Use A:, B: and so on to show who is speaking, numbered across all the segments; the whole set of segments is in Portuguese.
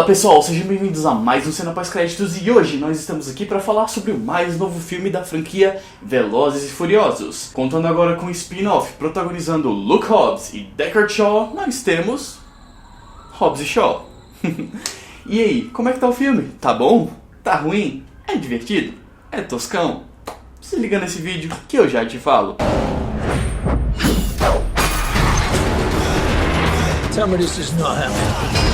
A: Fala pessoal, sejam bem-vindos a mais um Cena Pós-Créditos e hoje nós estamos aqui para falar sobre o mais novo filme da franquia Velozes e Furiosos. Contando agora com um spin-off protagonizando Luke Hobbs e Deckard Shaw, nós temos... Hobbs e Shaw. E aí, como é que tá o filme? Tá bom? Tá ruim? É divertido? É toscão? Se liga nesse vídeo que eu já te falo.
B: Tell me this is not happening.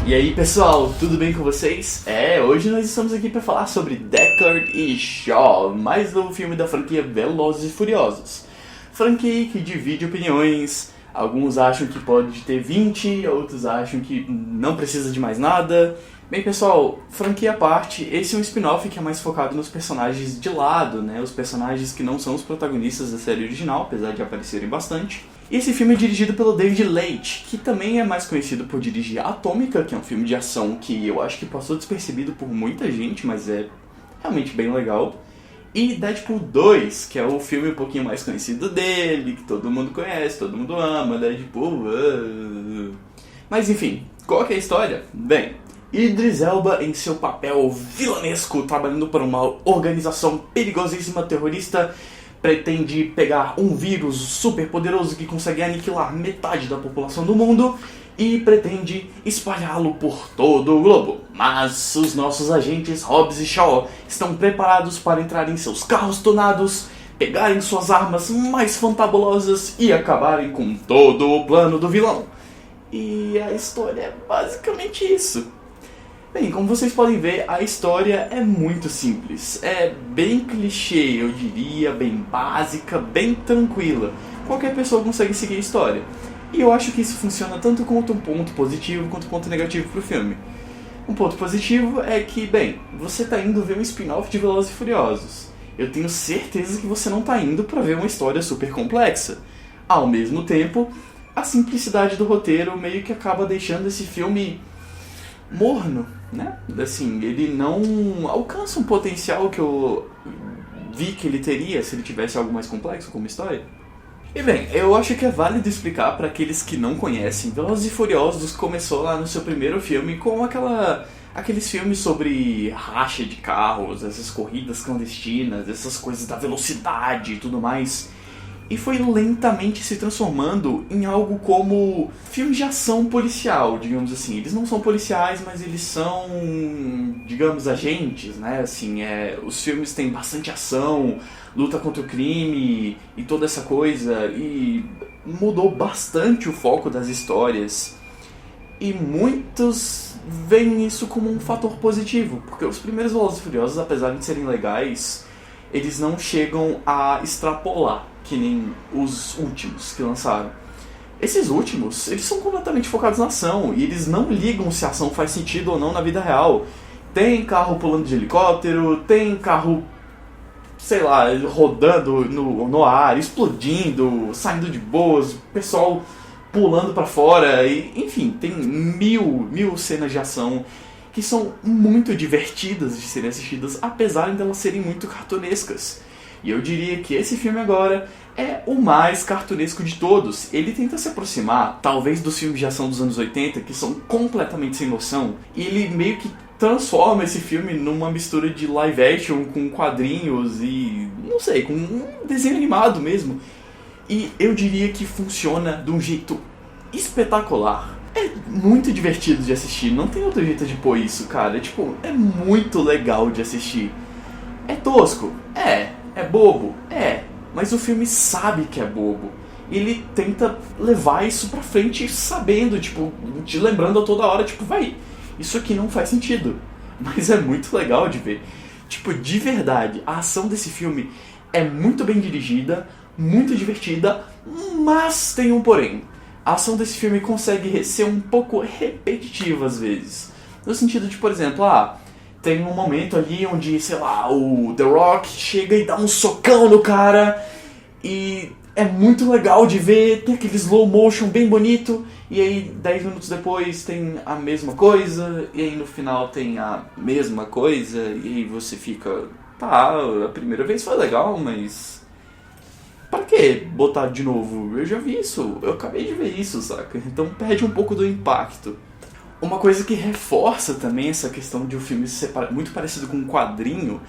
A: E aí pessoal, tudo bem com vocês? Hoje nós estamos aqui para falar sobre Deckard e Shaw, mais novo filme da franquia Velozes e Furiosos. Franquia que divide opiniões, alguns acham que pode ter 20, outros acham que não precisa de mais nada. Bem pessoal, franquia à parte, esse é um spin-off que é mais focado nos personagens de lado, né? Os personagens que não são os protagonistas da série original, apesar de aparecerem bastante. E esse filme é dirigido pelo David Leitch, que também é mais conhecido por dirigir Atômica, que é um filme de ação que eu acho que passou despercebido por muita gente, mas é realmente bem legal. E Deadpool 2, que é o filme um pouquinho mais conhecido dele, que todo mundo conhece, todo mundo ama, Deadpool. Mas enfim, qual que é a história? Bem, Idris Elba em seu papel vilanesco, trabalhando para uma organização perigosíssima terrorista, pretende pegar um vírus super poderoso que consegue aniquilar metade da população do mundo e pretende espalhá-lo por todo o globo. Mas os nossos agentes Hobbs e Shaw estão preparados para entrar em seus carros tunados, pegarem suas armas mais fantabulosas e acabarem com todo o plano do vilão. E a história é basicamente isso. Bem, como vocês podem ver, a história é muito simples. É bem clichê, eu diria, bem básica, bem tranquila. Qualquer pessoa consegue seguir a história. E eu acho que isso funciona tanto quanto um ponto positivo quanto um ponto negativo pro filme. Um ponto positivo é que, bem, você tá indo ver um spin-off de Velozes e Furiosos. Eu tenho certeza que você não tá indo pra ver uma história super complexa. Ao mesmo tempo, a simplicidade do roteiro meio que acaba deixando esse filme morno, né? Assim, ele não alcança um potencial que eu vi que ele teria se ele tivesse algo mais complexo como história. E bem, eu acho que é válido explicar para aqueles que não conhecem. Velozes e Furiosos começou lá no seu primeiro filme com aqueles filmes sobre racha de carros, essas corridas clandestinas, essas coisas da velocidade e tudo mais. E foi lentamente se transformando em algo como filmes de ação policial, digamos assim. Eles não são policiais, mas eles são, digamos, agentes, né? Assim, os filmes têm bastante ação, luta contra o crime e toda essa coisa. E mudou bastante o foco das histórias. E muitos veem isso como um fator positivo, porque os primeiros Velozes e Furiosos, apesar de serem legais, eles não chegam a extrapolar que nem os últimos que lançaram. Esses últimos, eles são completamente focados na ação, e eles não ligam se a ação faz sentido ou não na vida real. Tem carro pulando de helicóptero, tem carro, sei lá, rodando no ar, explodindo, saindo de boas, pessoal pulando pra fora, e, enfim, tem mil cenas de ação que são muito divertidas de serem assistidas, apesar de elas serem muito cartunescas. E eu diria que esse filme agora é o mais cartunesco de todos. Ele tenta se aproximar, talvez, dos filmes de ação dos anos 80, que são completamente sem noção. E ele meio que transforma esse filme numa mistura de live action com quadrinhos e, não sei, com um desenho animado mesmo. E eu diria que funciona de um jeito espetacular. É muito divertido de assistir, não tem outro jeito de pôr isso, cara. É muito legal de assistir. É tosco? É bobo? Mas o filme sabe que é bobo. Ele tenta levar isso pra frente sabendo, te lembrando a toda hora, isso aqui não faz sentido. Mas é muito legal de ver. De verdade, a ação desse filme é muito bem dirigida, muito divertida, mas tem um porém. A ação desse filme consegue ser um pouco repetitiva às vezes. No sentido de, por exemplo, tem um momento ali onde, sei lá, o The Rock chega e dá um socão no cara e é muito legal de ver, tem aquele slow motion bem bonito, e aí 10 minutos depois tem a mesma coisa, e aí no final tem a mesma coisa, e aí você fica, tá, a primeira vez foi legal, mas pra que botar de novo? Eu já vi isso, eu acabei de ver isso, saca? Então perde um pouco do impacto. Uma coisa que reforça também essa questão de o filme ser muito parecido com um quadrinho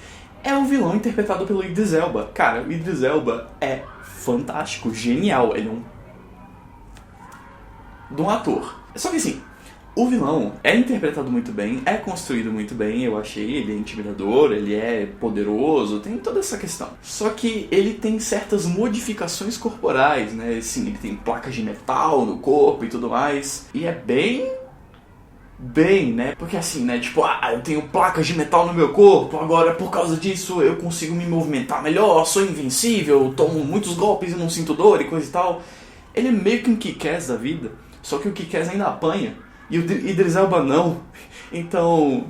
A: é o vilão interpretado pelo Idris Elba. Cara, o Idris Elba é fantástico, genial, ele é um ator. Só que assim, o vilão é interpretado muito bem, é construído muito bem, eu achei, ele é intimidador, ele é poderoso, tem toda essa questão. Só que ele tem certas modificações corporais, né? Assim, ele tem placas de metal no corpo e tudo mais, e é bem, né? Porque assim, né? Tipo, eu tenho placas de metal no meu corpo, agora por causa disso eu consigo me movimentar melhor, sou invencível, tomo muitos golpes e não sinto dor e coisa e tal. Ele é meio que um Kick-Ass da vida, só que o Kick-Ass ainda apanha, e o Idris Elba não. Então,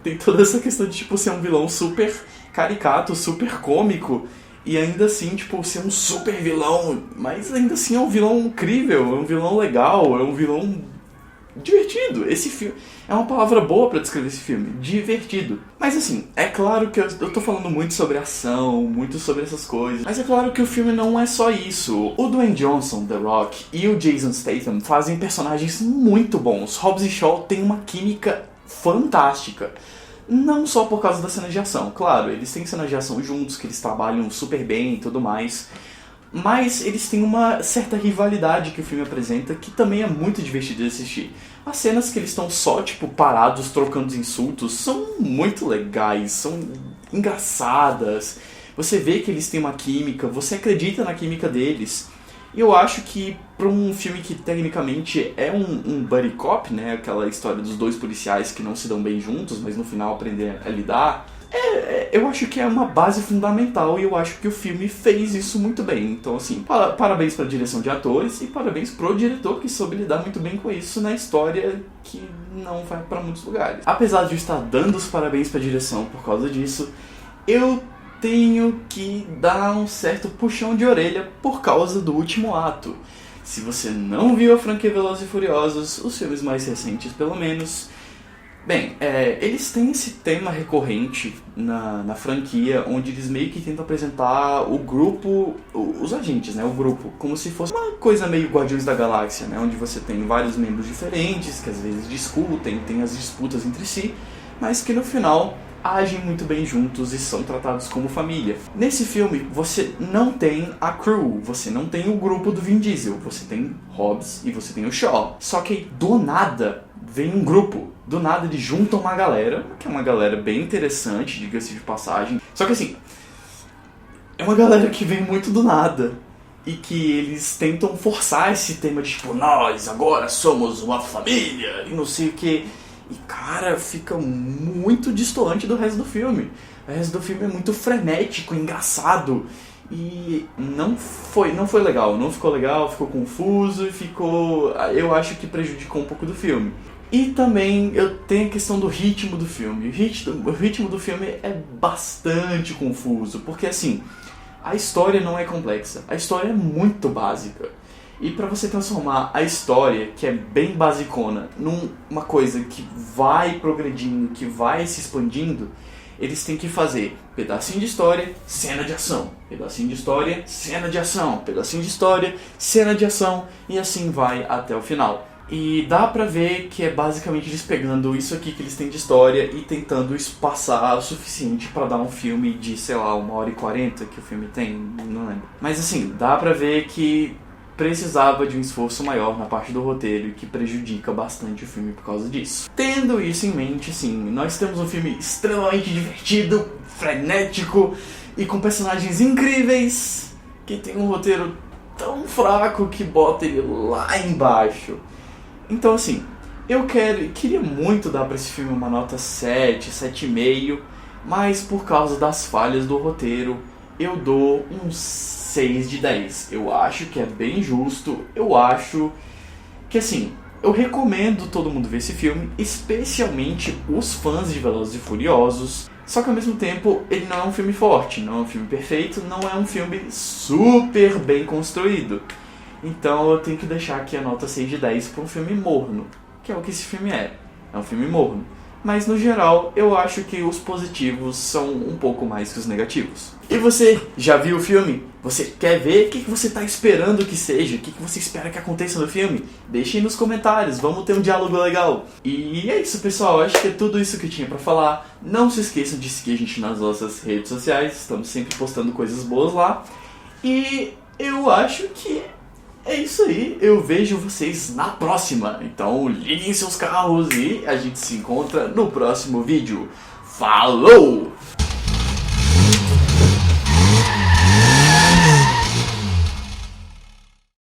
A: tem toda essa questão de, tipo, ser um vilão super caricato, super cômico, e ainda assim, tipo, ser um super vilão, mas ainda assim é um vilão incrível, é um vilão legal, é um vilão divertido. Esse filme é uma palavra boa pra descrever esse filme, divertido. Mas assim, é claro que eu tô falando muito sobre ação, muito sobre essas coisas, mas é claro que o filme não é só isso. O Dwayne Johnson, The Rock, e o Jason Statham fazem personagens muito bons. Hobbs e Shaw têm uma química fantástica. Não só por causa das cenas de ação, claro, eles têm cenas de ação juntos, que eles trabalham super bem e tudo mais, mas eles têm uma certa rivalidade que o filme apresenta, que também é muito divertido de assistir. As cenas que eles estão só, tipo, parados, trocando insultos, são muito legais, são engraçadas. Você vê que eles têm uma química, você acredita na química deles. E eu acho que para um filme que tecnicamente é um buddy cop, né, aquela história dos dois policiais que não se dão bem juntos, mas no final aprendem a lidar, eu acho que é uma base fundamental, e eu acho que o filme fez isso muito bem. Então, assim, parabéns para a direção de atores e parabéns pro diretor, que soube lidar muito bem com isso na história que não vai para muitos lugares. Apesar de eu estar dando os parabéns para a direção por causa disso, eu tenho que dar um certo puxão de orelha por causa do último ato. Se você não viu a franquia Velozes e Furiosos, os filmes mais recentes pelo menos, bem, eles têm esse tema recorrente na franquia, onde eles meio que tentam apresentar o grupo, os agentes, né, o grupo, como se fosse uma coisa meio Guardiões da Galáxia, né, onde você tem vários membros diferentes, que às vezes discutem, tem as disputas entre si, mas que no final agem muito bem juntos e são tratados como família. Nesse filme, você não tem a crew, você não tem o grupo do Vin Diesel, você tem Hobbs e você tem o Shaw. Só que do nada vem um grupo, do nada eles juntam uma galera, que é uma galera bem interessante, diga-se de passagem. Só que assim, é uma galera que vem muito do nada e que eles tentam forçar esse tema de tipo, nós agora somos uma família e não sei o que. E, cara, fica muito distoante do resto do filme. O resto do filme é muito frenético, engraçado. E não foi legal. Não ficou legal, ficou confuso e ficou... Eu acho que prejudicou um pouco do filme. E também eu tenho a questão do ritmo do filme. O ritmo do filme é bastante confuso. Porque, assim, a história não é complexa. A história é muito básica. E pra você transformar a história, que é bem basicona, numa coisa que vai progredindo, que vai se expandindo, eles têm que fazer pedacinho de história, cena de ação, pedacinho de história, cena de ação, pedacinho de história, cena de ação, e assim vai até o final. E dá pra ver que é basicamente eles pegando isso aqui que eles têm de história e tentando espaçar o suficiente pra dar um filme de, sei lá, 1h40 que o filme tem, não lembro. Mas assim, dá pra ver que precisava de um esforço maior na parte do roteiro e que prejudica bastante o filme por causa disso. Tendo isso em mente, sim, nós temos um filme extremamente divertido, frenético e com personagens incríveis, que tem um roteiro tão fraco que bota ele lá embaixo. Então, assim, eu queria muito dar pra esse filme uma nota 7, 7,5, mas por causa das falhas do roteiro, eu dou um 6 de 10. Eu acho que é bem justo. Eu acho que, assim, eu recomendo todo mundo ver esse filme, especialmente os fãs de Velozes e Furiosos. Só que ao mesmo tempo ele não é um filme forte, não é um filme perfeito, não é um filme super bem construído. Então eu tenho que deixar aqui a nota 6 de 10 para um filme morno, que é o que esse filme é. É um filme morno. Mas no geral eu acho que os positivos são um pouco mais que os negativos. E você, já viu o filme? Você quer ver? O que você está esperando que seja? O que você espera que aconteça no filme? Deixe aí nos comentários, vamos ter um diálogo legal. E é isso, pessoal, acho que é tudo isso que eu tinha pra falar. Não se esqueçam de seguir a gente nas nossas redes sociais, estamos sempre postando coisas boas lá. E eu acho que é isso aí, eu vejo vocês na próxima. Então liguem seus carros e a gente se encontra no próximo vídeo. Falou!